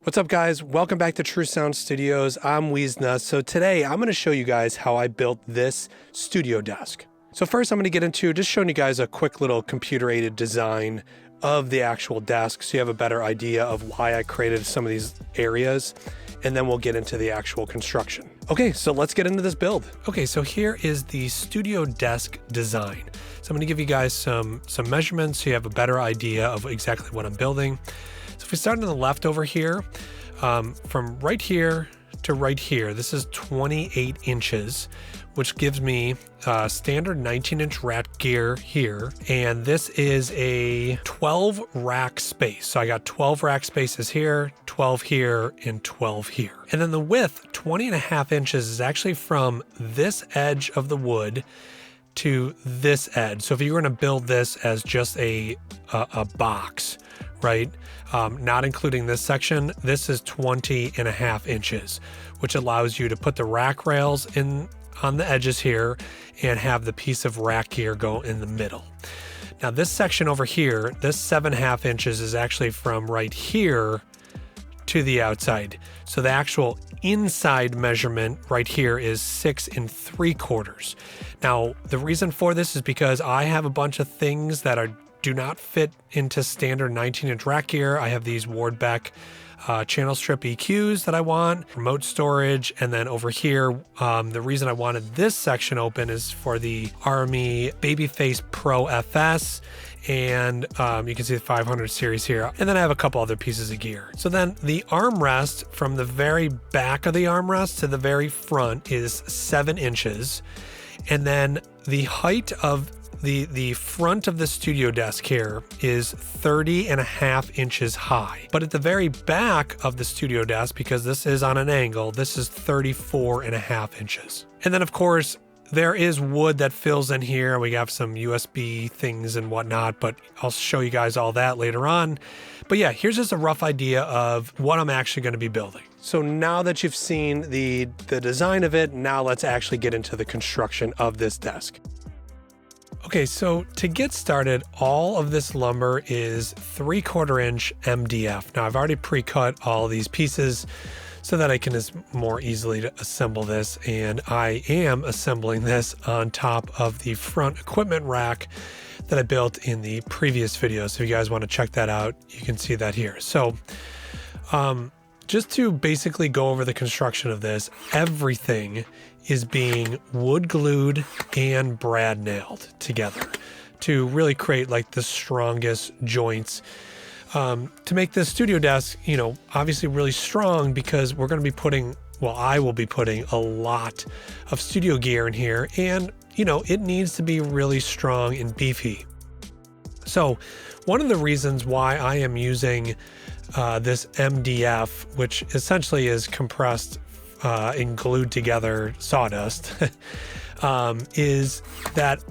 What's up, guys? Welcome back to True Sound Studios. I'm Weezna. So today I'm going to show you guys how I built this studio desk. So first I'm going to get into just showing you guys a quick little computer-aided design of the actual desk so you have a better idea of why I created some of these areas, and then we'll get into the actual construction. Okay, so let's get into this build. Okay, so here is the studio desk design. So I'm going to give you guys some measurements so you have a better idea of exactly what I'm building. So if we start on the left over here, from right here to right here, this is 28 inches, which gives me standard 19-inch rack gear here. And this is a 12 rack space. So I got 12 rack spaces here, 12 here, and 12 here. And then the width, 20.5 inches, is actually from this edge of the wood to this edge. So if you were going to build this as just a box, right? Not including this section, this is 20.5 inches, which allows you to put the rack rails in on the edges here and have the piece of rack gear go in the middle. Now this section over here, this 7.5 inches is actually from right here to the outside. So the actual inside measurement right here is 6 3/4. Now the reason for this is because I have a bunch of things that do not fit into standard 19-inch rack gear. I have these Wardbeck channel strip EQs that I want, remote storage, and then over here, the reason I wanted this section open is for the Army Babyface Pro FS, and you can see the 500 series here. And then I have a couple other pieces of gear. So then the armrest from the very back of the armrest to the very front is 7 inches. And then the height of the front of the studio desk here is 30.5 inches high. But at the very back of the studio desk, because this is on an angle, this is 34.5 inches. And then of course, there is wood that fills in here. We have some USB things and whatnot, but I'll show you guys all that later on. But yeah, here's just a rough idea of what I'm actually going to be building. So now that you've seen the design of it, now let's actually get into the construction of this desk. Okay, so to get started, all of this lumber is 3/4 inch MDF. Now I've already pre-cut all these pieces so that I can just more easily assemble this. And I am assembling this on top of the front equipment rack that I built in the previous video. So if you guys want to check that out, you can see that here. So just to basically go over the construction of this, everything is being wood glued and brad nailed together to really create like the strongest joints to make this studio desk, you know, obviously really strong, because we're going to be putting, well, I will be putting a lot of studio gear in here, and you know, it needs to be really strong and beefy. So one of the reasons why I am using this MDF, which essentially is compressed and glued together sawdust, is that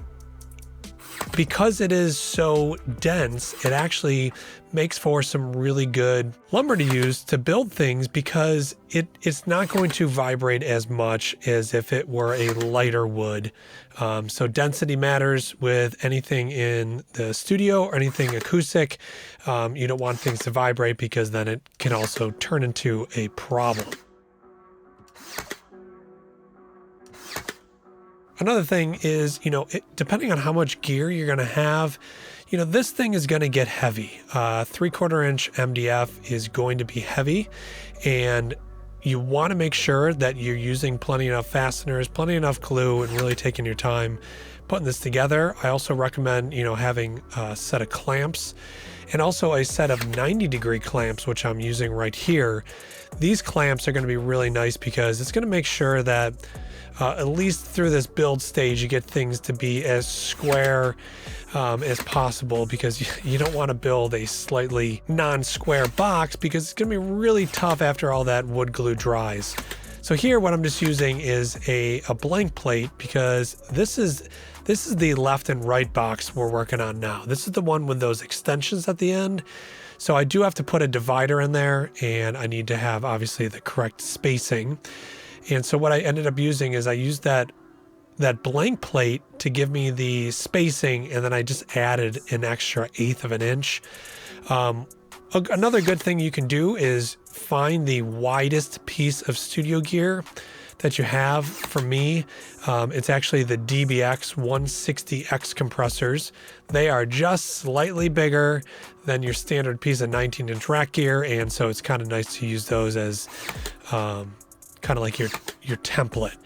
because it is so dense, it actually makes for some really good lumber to use to build things, because it's not going to vibrate as much as if it were a lighter wood. So density matters with anything in the studio or anything acoustic. You don't want things to vibrate, because then it can also turn into a problem. Another thing is, you know, depending on how much gear you're going to have, you know, this thing is going to get heavy. 3/4 inch MDF is going to be heavy, and you want to make sure that you're using plenty enough fasteners, plenty enough glue, and really taking your time putting this together. I also recommend, you know, having a set of clamps and also a set of 90-degree clamps, which I'm using right here. These clamps are going to be really nice because it's going to make sure that at least through this build stage, you get things to be as square as possible, because you don't want to build a slightly non-square box, because it's going to be really tough after all that wood glue dries. So here, what I'm just using is a blank plate, because this is the left and right box we're working on now. This is the one with those extensions at the end. So I do have to put a divider in there, and I need to have obviously the correct spacing. And so what I ended up using is I used that blank plate to give me the spacing, and then I just added an extra 1/8 of an inch. Another good thing you can do is find the widest piece of studio gear that you have. For me, it's actually the DBX 160X compressors. They are just slightly bigger than your standard piece of 19-inch rack gear, and so it's kind of nice to use those as kind of like your template,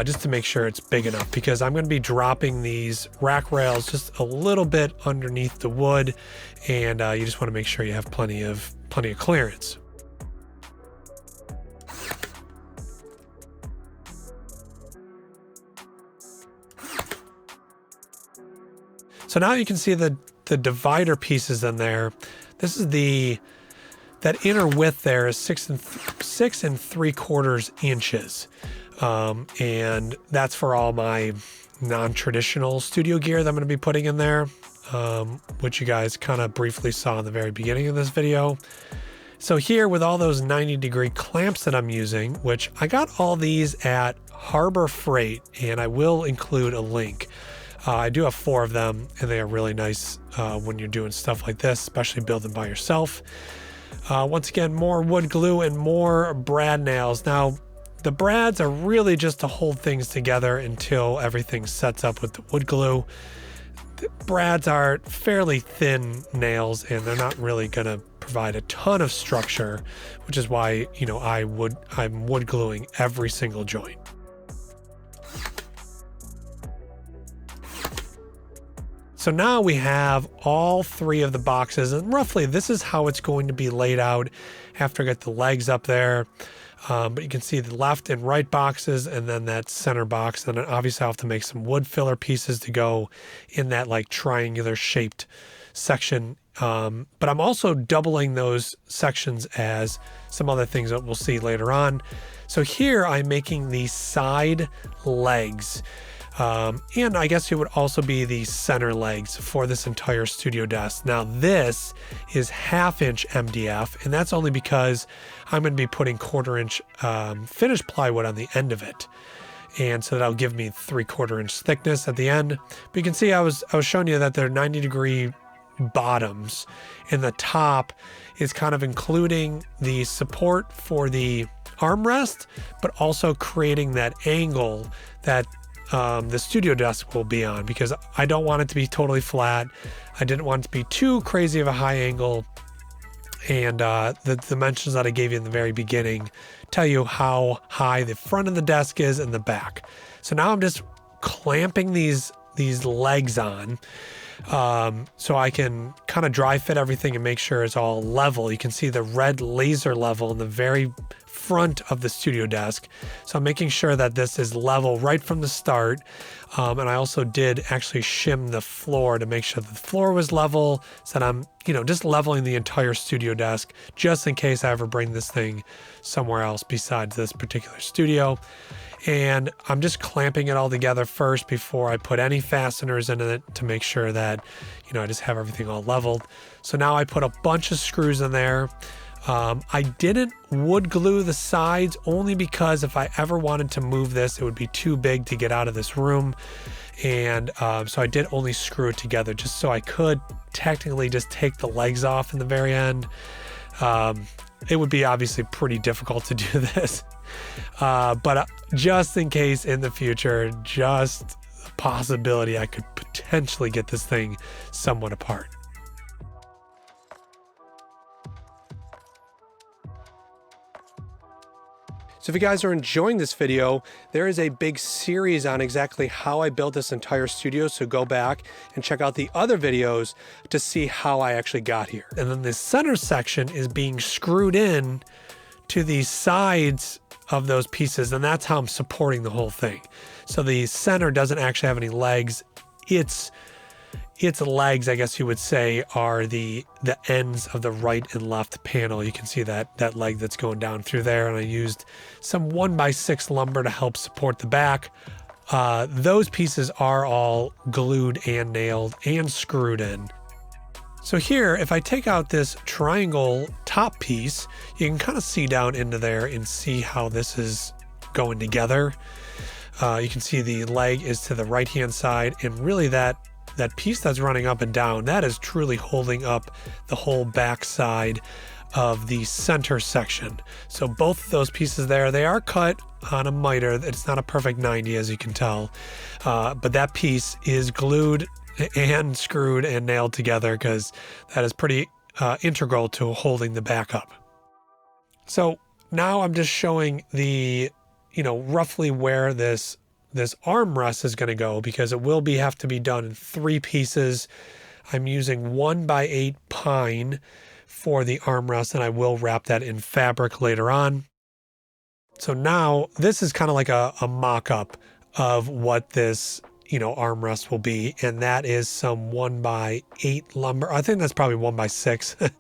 just to make sure it's big enough, because I'm going to be dropping these rack rails just a little bit underneath the wood, and you just want to make sure you have plenty of clearance. So now you can see the divider pieces in there. This is that inner width there is 6 3/4 inches. And that's for all my non-traditional studio gear that I'm going to be putting in there, which you guys kind of briefly saw in the very beginning of this video. So here, with all those 90-degree clamps that I'm using, which I got all these at Harbor Freight, and I will include a link. I do have 4 of them, and they are really nice when you're doing stuff like this, especially building by yourself. Once again, more wood glue and more brad nails. Now, the brads are really just to hold things together until everything sets up with the wood glue. The brads are fairly thin nails, and they're not really going to provide a ton of structure, which is why, you know, I'm wood gluing every single joint. So now we have all 3 of the boxes, and roughly this is how it's going to be laid out after I get the legs up there. But you can see the left and right boxes, and then that center box. And then obviously I'll have to make some wood filler pieces to go in that like triangular shaped section. But I'm also doubling those sections as some other things that we'll see later on. So here I'm making the side legs. And I guess it would also be the center legs for this entire studio desk. Now this is 1/2-inch MDF, and that's only because I'm going to be putting 1/4-inch finished plywood on the end of it. And so that'll give me 3/4-inch thickness at the end. But you can see I was showing you that they're 90-degree bottoms, and the top is kind of including the support for the armrest, but also creating that angle that the studio desk will be on, because I don't want it to be totally flat. I didn't want it to be too crazy of a high angle. And the dimensions that I gave you in the very beginning tell you how high the front of the desk is and the back. So now I'm just clamping these legs on, so I can kind of dry fit everything and make sure it's all level. You can see the red laser level in the very front of the studio desk. So I'm making sure that this is level right from the start. And I also did actually shim the floor to make sure that the floor was level, so that I'm, you know, just leveling the entire studio desk just in case I ever bring this thing somewhere else besides this particular studio. And I'm just clamping it all together first before I put any fasteners in it to make sure that, you know, I just have everything all leveled. So now I put a bunch of screws in there. I didn't wood glue the sides only because if I ever wanted to move this, it would be too big to get out of this room. And so I did only screw it together just so I could technically just take the legs off in the very end. It would be obviously pretty difficult to do this. But just in case in the future, just a possibility I could potentially get this thing somewhat apart. So if you guys are enjoying this video, there is a big series on exactly how I built this entire studio. So go back and check out the other videos to see how I actually got here. And then the center section is being screwed in to the sides of those pieces, and that's how I'm supporting the whole thing. So the center doesn't actually have any legs. Its legs, I guess you would say, are the ends of the right and left panel. You can see that leg that's going down through there, and I used some 1x6 lumber to help support the back. Those pieces are all glued and nailed and screwed in. So here, if I take out this triangle top piece, you can kind of see down into there and see how this is going together. You can see the leg is to the right-hand side, and really that that piece that's running up and down, that is truly holding up the whole back side of the center section. So both of those pieces there, they are cut on a miter. It's not a perfect 90, as you can tell, but that piece is glued and screwed and nailed together because that is pretty integral to holding the back up. So now I'm just showing the, roughly where this armrest is going to go, because it will have to be done in 3 pieces. I'm using 1x8 pine for the armrest, and I will wrap that in fabric later on. So now this is kind of like a mock-up of what this armrest will be, and that is some 1x8 lumber. I think that's probably 1x6.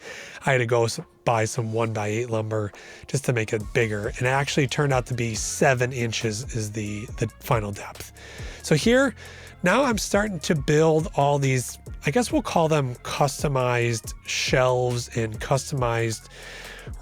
I had to go buy some 1x8 lumber just to make it bigger, and it actually turned out to be 7 inches is the final depth. So here now I'm starting to build all these, I guess we'll call them customized shelves and customized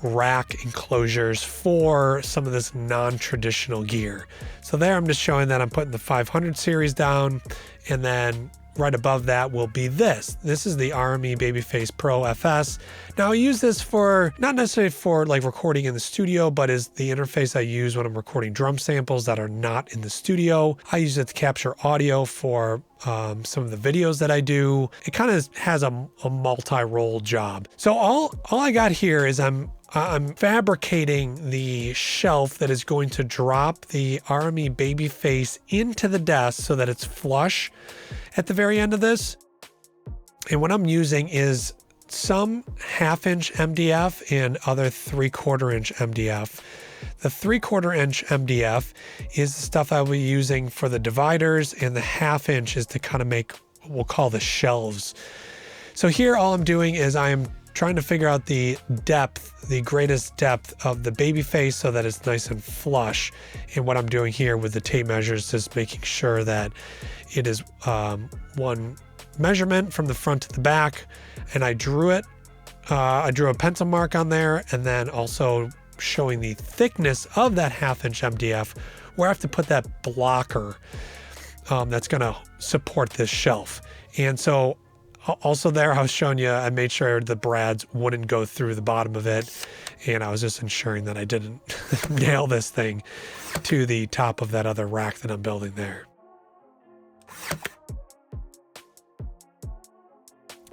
rack enclosures for some of this non-traditional gear. So there I'm just showing that I'm putting the 500 series down, and then right above that will be this. This is the RME Babyface Pro FS. Now I use this for, not necessarily for like recording in the studio, but is the interface I use when I'm recording drum samples that are not in the studio. I use it to capture audio for some of the videos that I do. It kind of has a multi-role job. So all I got here is I'm fabricating the shelf that is going to drop the RME Babyface into the desk so that it's flush at the very end of this. And what I'm using is some 1/2-inch MDF and other 3/4 inch MDF. The 3/4 inch MDF is the stuff I'll be using for the dividers, and the 1/2 inch is to kind of make what we'll call the shelves. So here all I'm doing is I am trying to figure out the depth, the greatest depth of the baby face so that it's nice and flush. And what I'm doing here with the tape measures is making sure that it is one measurement from the front to the back. And I drew it. I drew a pencil mark on there, and then also showing the thickness of that 1/2 inch MDF, where I have to put that blocker that's going to support this shelf. And so also there, I was showing you, I made sure the brads wouldn't go through the bottom of it. And I was just ensuring that I didn't nail this thing to the top of that other rack that I'm building there.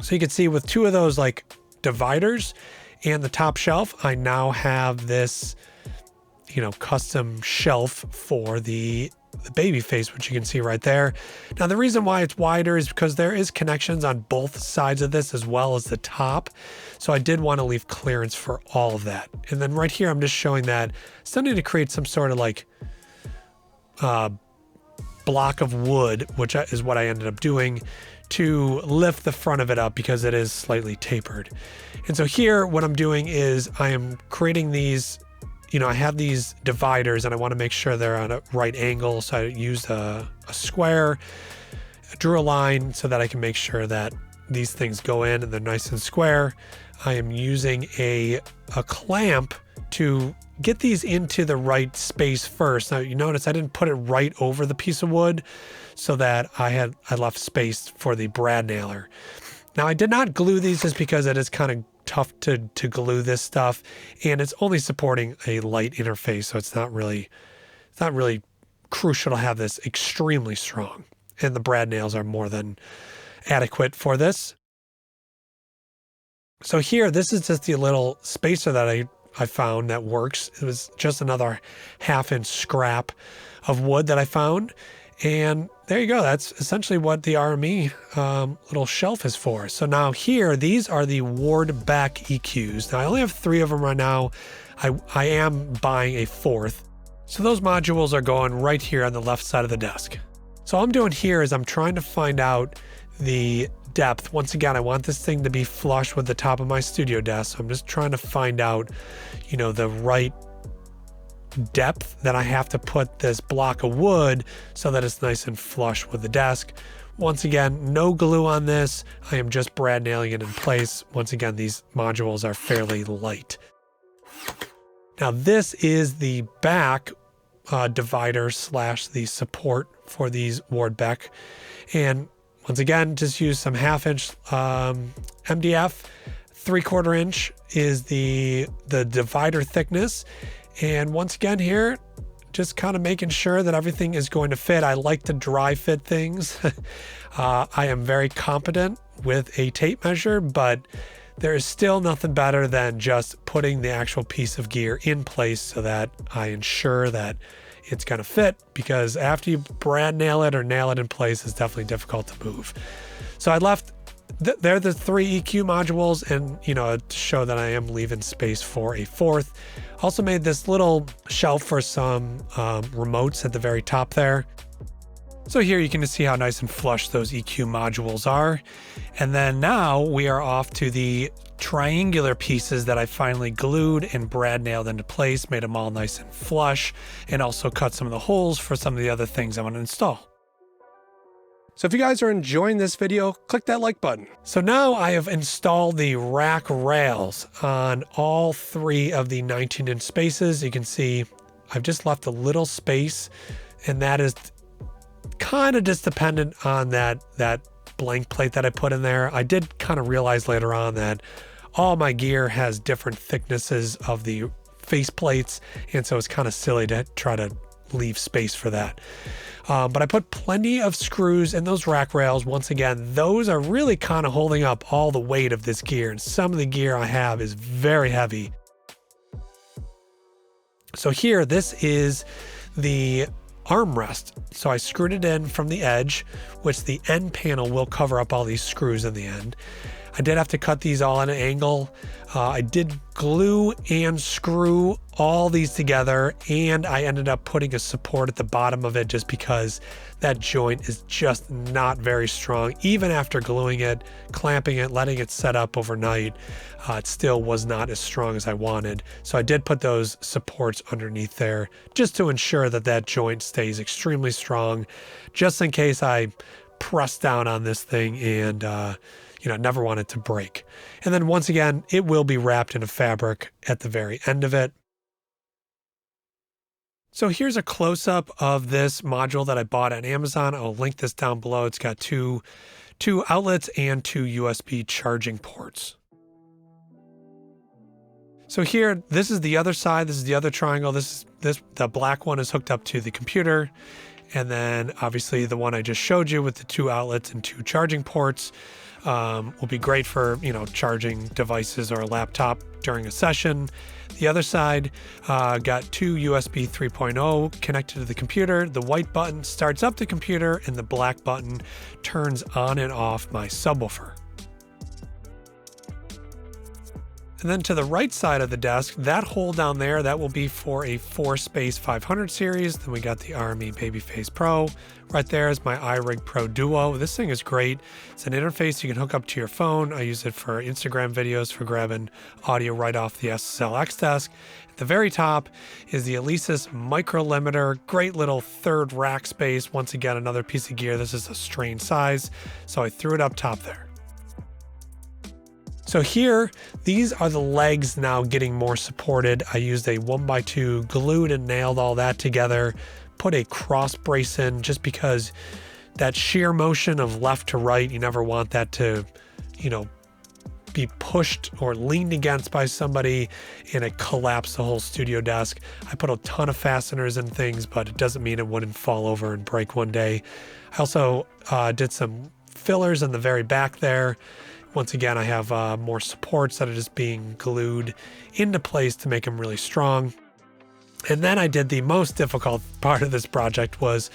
So you can see with 2 of those like dividers and the top shelf, I now have this, custom shelf for the baby face, which you can see right there. Now, the reason why it's wider is because there is connections on both sides of this as well as the top. So I did want to leave clearance for all of that. And then right here, I'm just showing that I still need to create some sort of like block of wood, which is what I ended up doing to lift the front of it up because it is slightly tapered. And so here, what I'm doing is I am creating these, I have these dividers and I want to make sure they're on a right angle. So I used a square, I drew a line so that I can make sure that these things go in and they're nice and square. I am using a clamp to get these into the right space first. Now you notice I didn't put it right over the piece of wood so that I left space for the brad nailer. Now I did not glue these just because it is kind of tough to glue this stuff, and it's only supporting a light interface, so it's not really crucial to have this extremely strong. And the brad nails are more than adequate for this. So here, this is just the little spacer that I found that works. It was just another 1/2 inch scrap of wood that I found. And there you go. That's essentially what the RME little shelf is for. So now here, these are the Ward back EQs. Now I only have 3 of them right now. I am buying a 4th. So those modules are going right here on the left side of the desk. So all I'm doing here is I'm trying to find out the depth. Once again, I want this thing to be flush with the top of my studio desk. So I'm just trying to find out, the right depth that I have to put this block of wood so that it's nice and flush with the desk. Once again, no glue on this. I am just brad nailing it in place. Once again, these modules are fairly light. Now this is the back divider / the support for these Ward Beck. And Once again, just use some 1/2 inch MDF. 3/4 inch is the divider thickness. And once again here, just kind of making sure that everything is going to fit. I like to dry fit things. I am very competent with a tape measure, but there is still nothing better than just putting the actual piece of gear in place so that I ensure that it's going to fit, because after you brad nail it or nail it in place, it's definitely difficult to move. So I left, they're the 3 EQ modules, and to show that I am leaving space for a 4th. Also made this little shelf for some remotes at the very top there. So here you can see how nice and flush those EQ modules are. And then now we are off to the triangular pieces that I finally glued and brad nailed into place, made them all nice and flush, and also cut some of the holes for some of the other things I want to install. So if you guys are enjoying this video, click that like button. So now I have installed the rack rails on all 3 of the 19-inch spaces. You can see I've just left a little space, and that is kind of just dependent on that blank plate that I put in there. I did kind of realize later on that all my gear has different thicknesses of the face plates, and so it's kind of silly to try to leave space for that. But I put plenty of screws in those rack rails. Once again, those are really kind of holding up all the weight of this gear, and some of the gear I have is very heavy. So here, this is the armrest. So I screwed it in from the edge, which the end panel will cover up all these screws in the end. I did have to cut these all at an angle. I did glue and screw all these together, and I ended up putting a support at the bottom of it just because that joint is just not very strong. Even after gluing it, clamping it, letting it set up overnight, it still was not as strong as I wanted. So I did put those supports underneath there just to ensure that that joint stays extremely strong, just in case I press down on this thing and never want it to break. And then once again, it will be wrapped in a fabric at the very end of it. So here's a close-up of this module that I bought on Amazon. I'll link this down below. It's got two outlets and 2 USB charging ports. So here, this is the other side. This is the other triangle. The black one is hooked up to the computer. And then obviously the one I just showed you with the 2 outlets and 2 charging ports will be great for, charging devices or a laptop during a session. The other side got 2 USB 3.0 connected to the computer. The white button starts up the computer, and the black button turns on and off my subwoofer. And then to the right side of the desk, that hole down there, that will be for a 4-space 500 series. Then we got the RME Babyface Pro. Right there is my iRig Pro Duo. This thing is great. It's an interface you can hook up to your phone. I use it for Instagram videos for grabbing audio right off the SSL X desk. At the very top is the Alesis Micro Limiter. Great little 3rd rack space. Once again, another piece of gear. This is a strain size, so I threw it up top there. So here, these are the legs now getting more supported. I used a 1x2, glued and nailed all that together, put a cross brace in just because that shear motion of left to right, you never want that to, be pushed or leaned against by somebody and it collapsed the whole studio desk. I put a ton of fasteners and things, but it doesn't mean it wouldn't fall over and break one day. I also did some fillers in the very back there. Once again, I have more supports that are just being glued into place to make them really strong. And then I did the most difficult part of this project was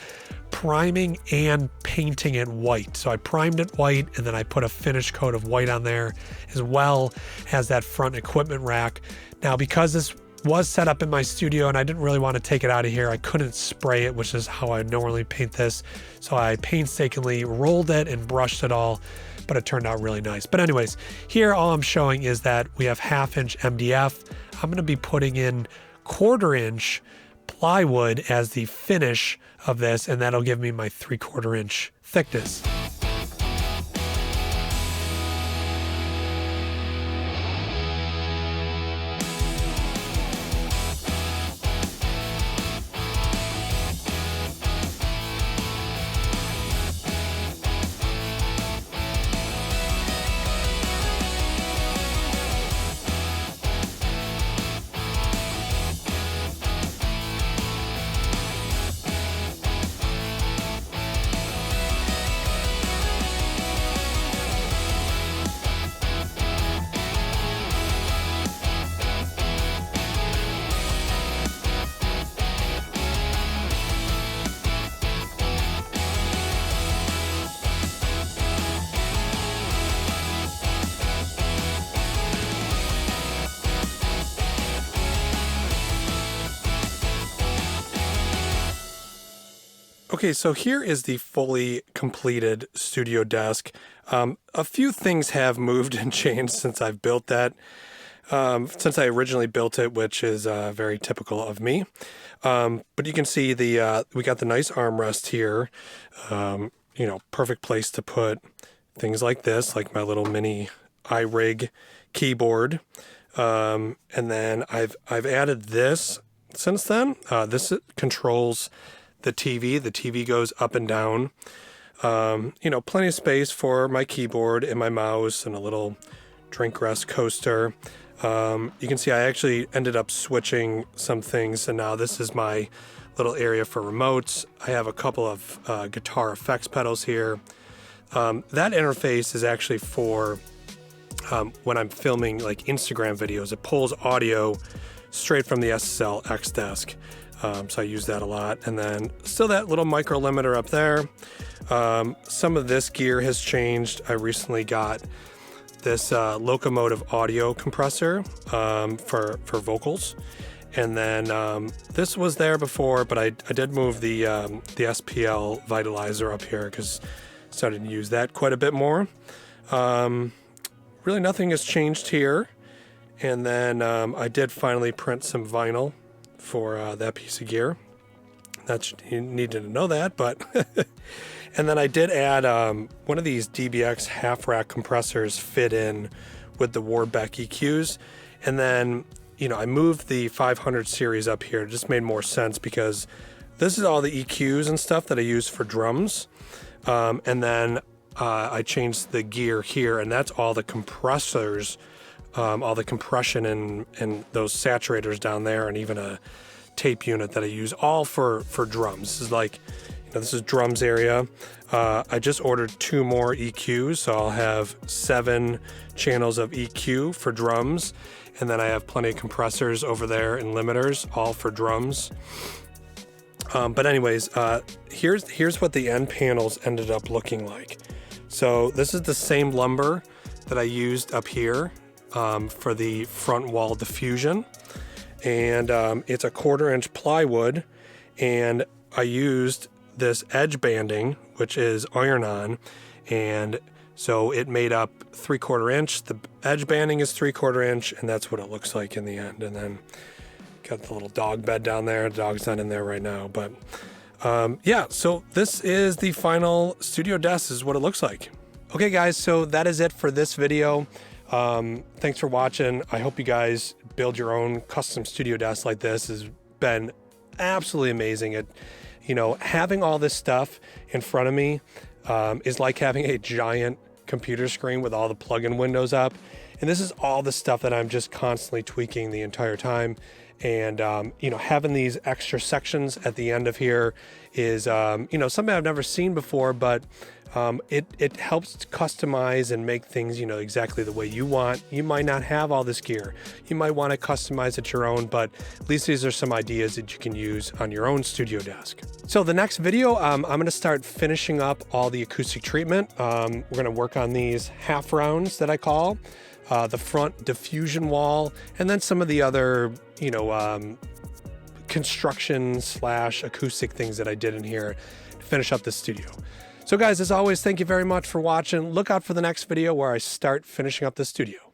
priming and painting it white. So I primed it white, and then I put a finish coat of white on there, as well as that front equipment rack. Now, because this was set up in my studio and I didn't really want to take it out of here, I couldn't spray it, which is how I normally paint this. So I painstakingly rolled it and brushed it all, but it turned out really nice. But anyways, here all I'm showing is that we have 1/2 inch MDF. I'm going to be putting in 1/4 inch plywood as the finish of this, and that'll give me my 3/4 inch thickness. Okay, so here is the fully completed studio desk. A few things have moved and changed since I've built that. Since I originally built it, which is very typical of me. But you can see we got the nice armrest here. Perfect place to put things like this, like my little mini iRig keyboard. And then I've added this since then. This controls the TV. The TV goes up and down. Plenty of space for my keyboard and my mouse and a little drink rest coaster. You can see I actually ended up switching some things, and now this is my little area for remotes. I have a couple of guitar effects pedals here. That interface is actually for when I'm filming like Instagram videos. It pulls audio straight from the SSL X desk. So I use that a lot. And then still that little micro limiter up there. Some of this gear has changed. I recently got this locomotive audio compressor for vocals. And then this was there before, but I did move the SPL vitalizer up here because I started to use that quite a bit more. Really nothing has changed here. And then I did finally print some vinyl for that piece of gear. You needed to know that, but and then I did add one of these DBX half rack compressors fit in with the Warbeck EQs, and then I moved the 500 series up here. It just made more sense because this is all the EQs and stuff that I use for drums, and then I changed the gear here, and that's all the compressors. All the compression and those saturators down there, and even a tape unit that I use, all for drums. This is like, this is drums area. I just ordered 2 more EQs, so I'll have 7 channels of EQ for drums, and then I have plenty of compressors over there and limiters, all for drums. But anyways, here's what the end panels ended up looking like. So this is the same lumber that I used up here for the front wall diffusion, and it's a 1/4-inch plywood, and I used this edge banding, which is iron-on, and so it made up 3/4 inch. The edge banding is 3/4 inch, and that's what it looks like in the end. And then got the little dog bed down there. The dog's not in there right now, but yeah, so this is the final studio desk. This is what it looks like. Okay guys, so that is it for this video. Thanks for watching. I hope you guys build your own custom studio desk like this. Has been absolutely amazing. Having all this stuff in front of me is like having a giant computer screen with all the plug-in windows up. And this is all the stuff that I'm just constantly tweaking the entire time. And, having these extra sections at the end of here is, something I've never seen before, but it helps customize and make things, exactly the way you want. You might not have all this gear. You might want to customize it your own, but at least these are some ideas that you can use on your own studio desk. So the next video, I'm going to start finishing up all the acoustic treatment. We're going to work on these half rounds that I call, the front diffusion wall, and then some of the other, construction / acoustic things that I did in here to finish up the studio. So guys, as always, thank you very much for watching. Look out for the next video where I start finishing up the studio.